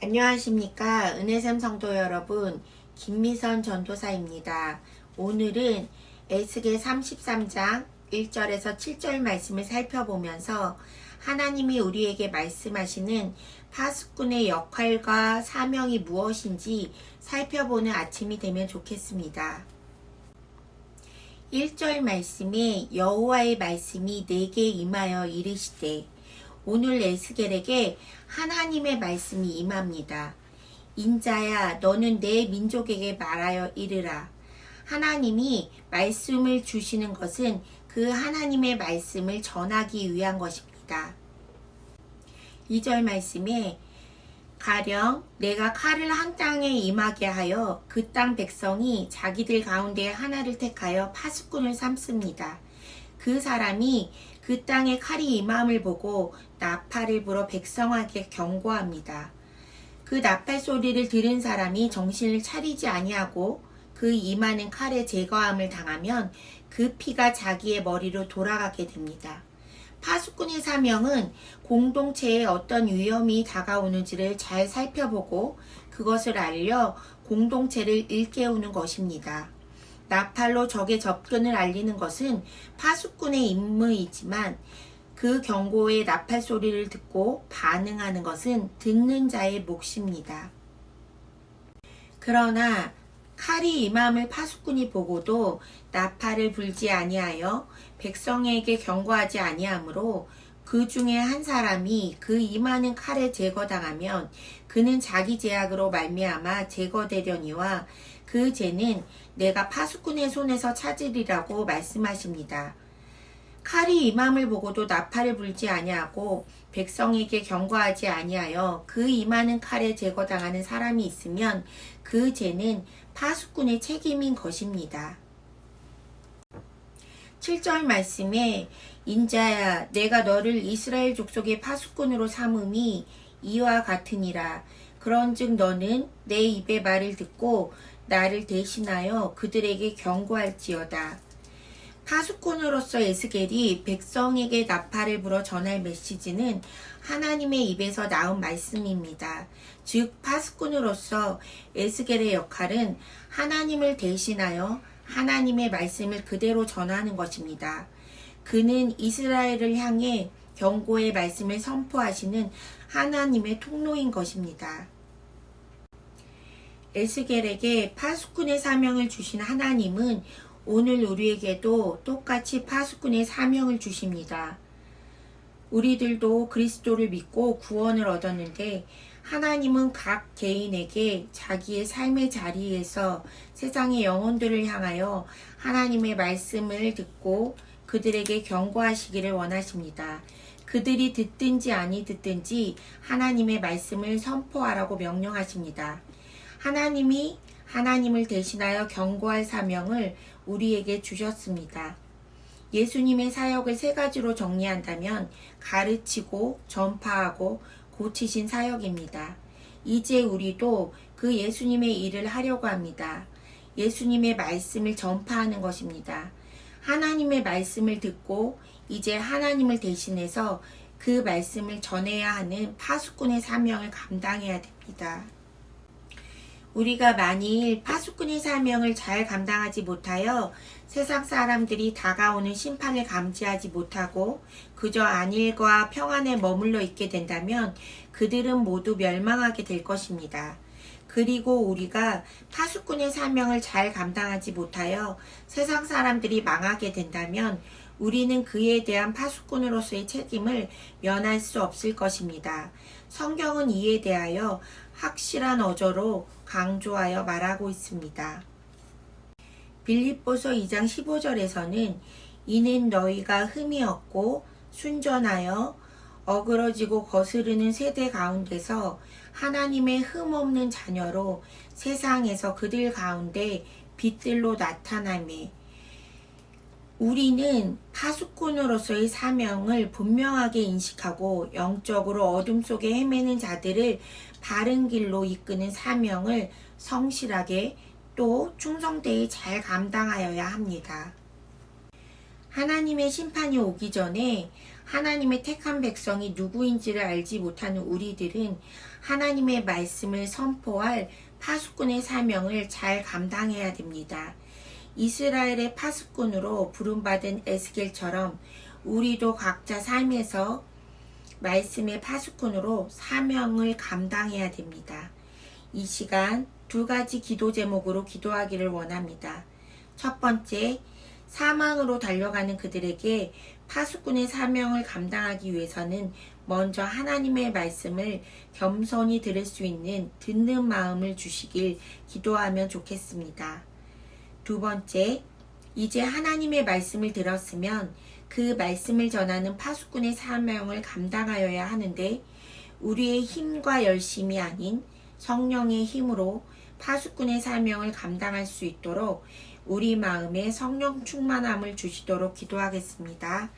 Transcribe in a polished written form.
안녕하십니까. 은혜샘 성도 여러분, 김미선 전도사입니다. 오늘은 에스겔 33장 1절에서 7절 말씀을 살펴보면서 하나님이 우리에게 말씀하시는 파수꾼의 역할과 사명이 무엇인지 살펴보는 아침이 되면 좋겠습니다. 1절 말씀에 여호와의 말씀이 내게 임하여 이르시되, 오늘 에스겔에게 하나님의 말씀이 임합니다. 인자야, 너는 내 민족에게 말하여 이르라. 하나님이 말씀을 주시는 것은 그 하나님의 말씀을 전하기 위한 것입니다. 2절 말씀에 가령 내가 칼을 한 땅에 임하게 하여 그 땅 백성이 자기들 가운데 하나를 택하여 파수꾼을 삼습니다. 그 사람이 그 땅에 칼이 임함을 보고 나팔을 불어 백성에게 경고합니다. 그 나팔 소리를 들은 사람이 정신을 차리지 아니하고 그 임하는 칼의 제거함을 당하면 그 피가 자기의 머리로 돌아가게 됩니다. 파수꾼의 사명은 공동체에 어떤 위험이 다가오는지를 잘 살펴보고 그것을 알려 공동체를 일깨우는 것입니다. 나팔로 적의 접근을 알리는 것은 파수꾼의 임무이지만 그 경고의 나팔 소리를 듣고 반응하는 것은 듣는 자의 몫입니다. 그러나 칼이 임함을 파수꾼이 보고도 나팔을 불지 아니하여 백성에게 경고하지 아니하므로 그 중에 한 사람이 그 임하는 칼에 제거당하면 그는 자기 죄악으로 말미암아 제거되려니와 그 죄는 내가 파수꾼의 손에서 찾으리라고 말씀하십니다. 칼이 임함을 보고도 나팔을 불지 아니하고 백성에게 경고하지 아니하여 그 임하는 칼에 제거당하는 사람이 있으면 그 죄는 파수꾼의 책임인 것입니다. 7절 말씀에 인자야, 내가 너를 이스라엘 족속의 파수꾼으로 삼음이 이와 같으니라. 그런즉 너는 내 입의 말을 듣고 나를 대신하여 그들에게 경고할지어다. 파수꾼으로서 에스겔이 백성에게 나팔을 불어 전할 메시지는 하나님의 입에서 나온 말씀입니다. 즉 파수꾼으로서 에스겔의 역할은 하나님을 대신하여 하나님의 말씀을 그대로 전하는 것입니다. 그는 이스라엘을 향해 경고의 말씀을 선포하시는 하나님의 통로인 것입니다. 에스겔에게 파수꾼의 사명을 주신 하나님은 오늘 우리에게도 똑같이 파수꾼의 사명을 주십니다. 우리들도 그리스도를 믿고 구원을 얻었는데 하나님은 각 개인에게 자기의 삶의 자리에서 세상의 영혼들을 향하여 하나님의 말씀을 듣고 그들에게 경고하시기를 원하십니다. 그들이 듣든지 아니 듣든지 하나님의 말씀을 선포하라고 명령하십니다. 하나님이 하나님을 대신하여 경고할 사명을 우리에게 주셨습니다. 예수님의 사역을 세 가지로 정리한다면 가르치고 전파하고 고치신 사역입니다. 이제 우리도 그 예수님의 일을 하려고 합니다. 예수님의 말씀을 전파하는 것입니다. 하나님의 말씀을 듣고 이제 하나님을 대신해서 그 말씀을 전해야 하는 파수꾼의 사명을 감당해야 됩니다. 우리가 만일 파수꾼의 사명을 잘 감당하지 못하여 세상 사람들이 다가오는 심판을 감지하지 못하고 그저 안일과 평안에 머물러 있게 된다면 그들은 모두 멸망하게 될 것입니다. 그리고 우리가 파수꾼의 사명을 잘 감당하지 못하여 세상 사람들이 망하게 된다면 우리는 그에 대한 파수꾼으로서의 책임을 면할 수 없을 것입니다. 성경은 이에 대하여 확실한 어조로 강조하여 말하고 있습니다. 빌립보서 2장 15절에서는 이는 너희가 흠이 없고 순전하여 어그러지고 거스르는 세대 가운데서 하나님의 흠 없는 자녀로 세상에서 그들 가운데 빛들로 나타나매, 우리는 파수꾼으로서의 사명을 분명하게 인식하고 영적으로 어둠 속에 헤매는 자들을 바른 길로 이끄는 사명을 성실하게 또 충성되이 잘 감당하여야 합니다. 하나님의 심판이 오기 전에 하나님의 택한 백성이 누구인지를 알지 못하는 우리들은 하나님의 말씀을 선포할 파수꾼의 사명을 잘 감당해야 됩니다. 이스라엘의 파수꾼으로 부름받은 에스겔처럼 우리도 각자 삶에서 말씀의 파수꾼으로 사명을 감당해야 됩니다. 이 시간 두 가지 기도 제목으로 기도하기를 원합니다. 첫 번째, 사망으로 달려가는 그들에게 파수꾼의 사명을 감당하기 위해서는 먼저 하나님의 말씀을 겸손히 들을 수 있는 듣는 마음을 주시길 기도하면 좋겠습니다. 두 번째, 이제 하나님의 말씀을 들었으면 그 말씀을 전하는 파수꾼의 사명을 감당하여야 하는데 우리의 힘과 열심이 아닌 성령의 힘으로 파수꾼의 사명을 감당할 수 있도록 우리 마음에 성령 충만함을 주시도록 기도하겠습니다.